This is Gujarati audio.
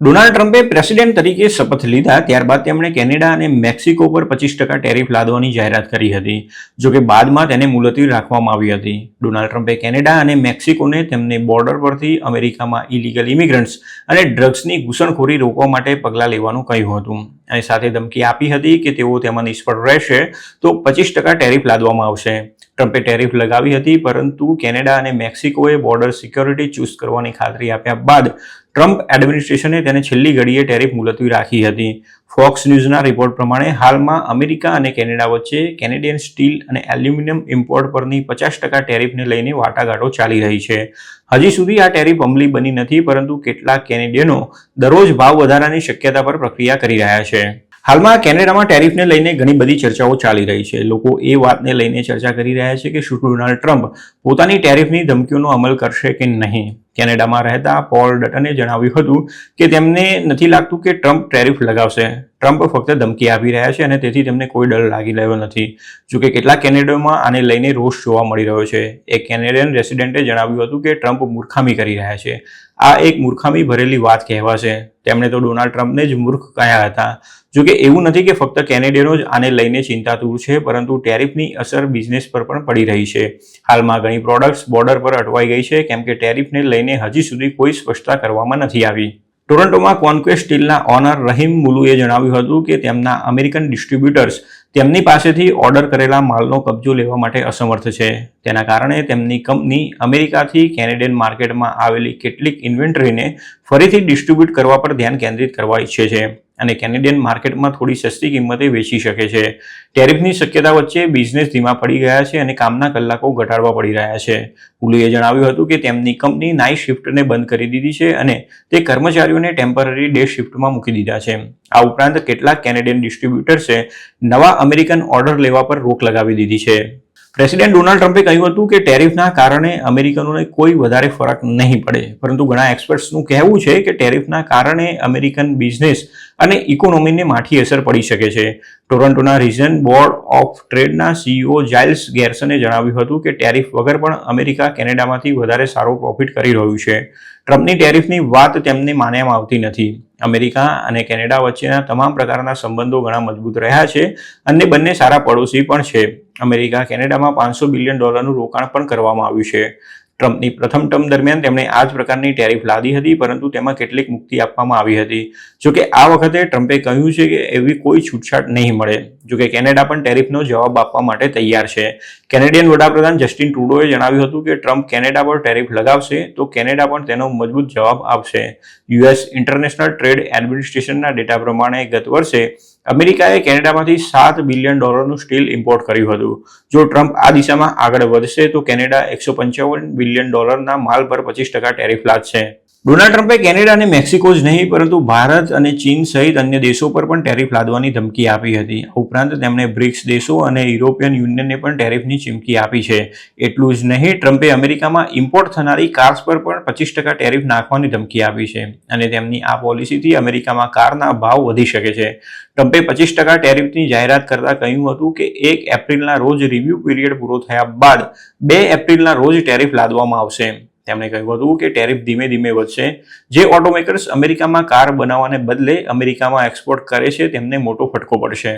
ડોનાલ્ડ ટ્રમ્પે પ્રેસિડેન્ટ તરીકે શપથ લીધા ત્યારબાદ તેમણે કેનેડા અને મેક્સિકો પર 25% ટેરિફ લાદવાની જાહેરાત કરી હતી. જો કે બાદમાં તેને મુલતવી રાખવામાં આવી હતી. ડોનાલ્ડ ટ્રમ્પે કેનેડા અને મેક્સિકોને તેમની બોર્ડર પરથી અમેરિકામાં ઇલીગલ ઇમિગ્રન્ટ્સ અને ડ્રગ્સની ઘૂસણખોરી રોકવા માટે પગલાં લેવાનું કહ્યું હતું અને સાથે ધમકી આપી હતી કે તેઓ તેમાં નિષ્ફળ રહેશે તો 25% ટેરિફ લાદવામાં આવશે. ટ્રમ્પે ટેરિફ લગાવી હતી, પરંતુ કેનેડા અને મેક્સિકોએ બોર્ડર સિક્યોરિટી ચુસ્ત કરવાની ખાતરી આપ્યા બાદ ટ્રમ્પ એડમિનિસ્ટ્રેશને તેને છેલ્લી ઘડીએ ટેરિફ મુલતવી રાખી હતી. ફોક્સ ન્યૂઝના રિપોર્ટ પ્રમાણે હાલમાં અમેરિકા અને કેનેડા વચ્ચે કેનેડિયન સ્ટીલ અને એલ્યુમિનિયમ ઇમ્પોર્ટ પરની 50% ટેરિફને લઈને વાટાઘાટો ચાલી રહી છે. હજી સુધી આ ટેરિફ અમલી બની નથી, પરંતુ કેટલાક કેનેડિયનો દરરોજ ભાવ વધારાની શક્યતા પર પ્રક્રિયા કરી રહ્યા છે. હાલમાં કેનેડામાં ટેરિફને લઈને ઘણી બધી ચર્ચાઓ ચાલી રહી છે. લોકો એ વાતને લઈને ચર્ચા કરી રહ્યા છે કે શું ડોનાલ્ડ ટ્રમ્પ પોતાની ટેરિફની ધમકીઓનો અમલ કરશે કે નહીં. કેનેડામાં રહેતા પોલ ડટને જણાવ્યું હતું કે તેમને નથી લાગતું કે ટ્રમ્પ ટેરિફ લગાવશે. ટ્રમ્પ ફક્ત ધમકી આપી રહ્યા છે અને તેથી તેમને કોઈ ડર લાગી રહ્યો નથી. જોકે કેટલાક કેનેડામાં આને લઈને રોષ જોવા મળી રહ્યો છે. એક કેનેડિયન રેસિડેન્ટે જણાવ્યું હતું કે ટ્રમ્પ મૂર્ખામી કરી રહ્યા છે. આ એક મૂર્ખામી ભરેલી વાત કહેવાશે. તેમણે તો ડોનાલ્ડ ટ્રમ્પને જ મૂર્ખ કહ્યા હતા. જોકે એવું નથી કે ફક્ત કેનેડિયનો જ આને લઈને ચિંતાતુર છે, પરંતુ ટેરિફની અસર બિઝનેસ પર પણ પડી રહી છે. હાલમાં ઘણી પ્રોડક્ટ્સ બોર્ડર પર અટવાઈ ગઈ છે, કેમ કે ટેરિફને લઈને હજી સુધી કોઈ સ્પષ્ટતા કરવામાં નથી આવી. ટોરન્ટોમાં કોન્ક્વેસ્ટ સ્ટીલના ઓનર રહીમ મુલુએ જણાવ્યું હતું કે તેમના અમેરિકન ડિસ્ટ્રીબ્યુટર્સ તેમની પાસેથી ઓર્ડર કરેલા માલનો કબજો લેવા માટે અસમર્થ છે. તેના કારણે તેમની કંપની અમેરિકાથી કેનેડિયન માર્કેટમાં આવેલી કેટલીક ઇન્વેન્ટરીને ફરીથી ડિસ્ટ્રીબ્યુટ કરવા પર ધ્યાન કેન્દ્રિત કરવા ઈચ્છે છે અને કેનેડિયન માર્કેટમાં થોડી સસ્તી કિંમતે વેચી શકે છે. ટેરિફની શક્યતા વચ્ચે બિઝનેસ ધીમા પડી ગયા છે અને કામના કલાકો ઘટાડવા પડી રહ્યા છે. મુલુએ જણાવ્યું હતું કે તેમની કંપની નાઇટ શિફ્ટને બંધ કરી દીધી છે અને તે કર્મચારીઓને ટેમ્પરરી ડે શિફ્ટમાં મૂકી દીધા છે. આ ઉપરાંત કેટલાક કેનેડિયન ડિસ્ટ્રીબ્યુટર્સે નવા અમેરિકન ઓર્ડર લેવા પર રોક લગાવી દીધી છે. પ્રેસિડેન્ટ ડોનાલ્ડ ટ્રમ્પે કહ્યું હતું કે ટેરિફના કારણે અમેરિકનોને કોઈ વધારે ફરક નહીં પડે, પરંતુ ઘણા એક્સપર્ટ્સનું કહેવું છે કે ટેરિફના કારણે અમેરિકન બિઝનેસ અને ઇકોનોમીને માઠી અસર પડી શકે છે. ટોરન્ટોના રિજન બોર્ડ ઓફ ટ્રેડના સીઈઓ જાઇલ્સ ગેર્સને જણાવ્યું હતું કે ટેરિફ વગર પણ અમેરિકા કેનેડામાંથી વધારે સારો પ્રોફિટ કરી રહ્યું છે. ટ્રમ્પની ટેરિફની વાત તેમને માનવામાં આવતી નથી. અમેરિકા અને કેનેડા વચ્ચેના તમામ પ્રકારના સંબંધો ઘણા મજબૂત રહ્યા છે અને બંને સારા પડોશી પણ છે. અમેરિકા કેનેડામાં $500 બિલિયન રોકાણ પણ કરવામાં આવ્યું છે. ટ્રમ્પની પ્રથમ ટર્મ દરમિયાન તેમણે આ જ પ્રકારની ટેરિફ લાદી હતી, પરંતુ તેમાં કેટલીક મુક્તિ આપવામાં આવી હતી. જોકે આ વખતે ટ્રમ્પે કહ્યું છે કે એવી કોઈ છૂટછાટ નહીં મળે. જોકે કેનેડા પણ ટેરિફનો જવાબ આપવા માટે તૈયાર છે. કેનેડિયન વડાપ્રધાન જસ્ટિન ટ્રુડોએ જણાવ્યું હતું કે ટ્રમ્પ કેનેડા પર ટેરિફ લગાવશે તો કેનેડા પણ તેનો મજબૂત જવાબ આપશે. યુએસ ઇન્ટરનેશનલ ટ્રેડ એડમિનિસ્ટ્રેશનના ડેટા પ્રમાણે ગત વર્ષે અમેરિકાએ કેનેડામાંથી $7 બિલિયન સ્ટીલ ઇમ્પોર્ટ કર્યું હતું. જો ટ્રમ્પ આ દિશામાં આગળ વધશે તો કેનેડા $155 બિલિયન માલ પર 25% ટેરિફ લાદશે. ડોનાલ્ડ ટ્રમ્પે કેનેડા અને મેક્સિકો જ નહીં, પરંતુ ભારત અને ચીન સહિત અન્ય દેશો પર પણ ટેરિફ લાદવાની ધમકી આપી હતી. ઉપરાંત તેમણે બ્રિક્સ દેશો અને યુરોપિયન યુનિયનને પણ ટેરિફની ચીમકી આપી છે. એટલું જ નહીં, ટ્રમ્પે અમેરિકામાં ઇમ્પોર્ટ થનારી કાર્સ પર પણ 25% ટેરિફ નાખવાની ધમકી આપી છે અને તેમની આ પોલિસીથી અમેરિકામાં કારના ભાવ વધી શકે છે. ટ્રમ્પે 25% ટેરિફની જાહેરાત કરતા કહ્યું હતું કે 1 એપ્રિલના રોજ રિવ્યૂ પીરિયડ પૂરો થયા બાદ 2 એપ્રિલના રોજ ટેરિફ લાદવામાં આવશે. તેમણે કહ્યું હતું કે ટેરિફ ધીમે ધીમે વધશે. જે ઓટોમેકર્સ અમેરિકામાં કાર બનાવવાને બદલે અમેરિકામાં એક્સપોર્ટ કરે છે તેમને મોટો ફટકો પડશે.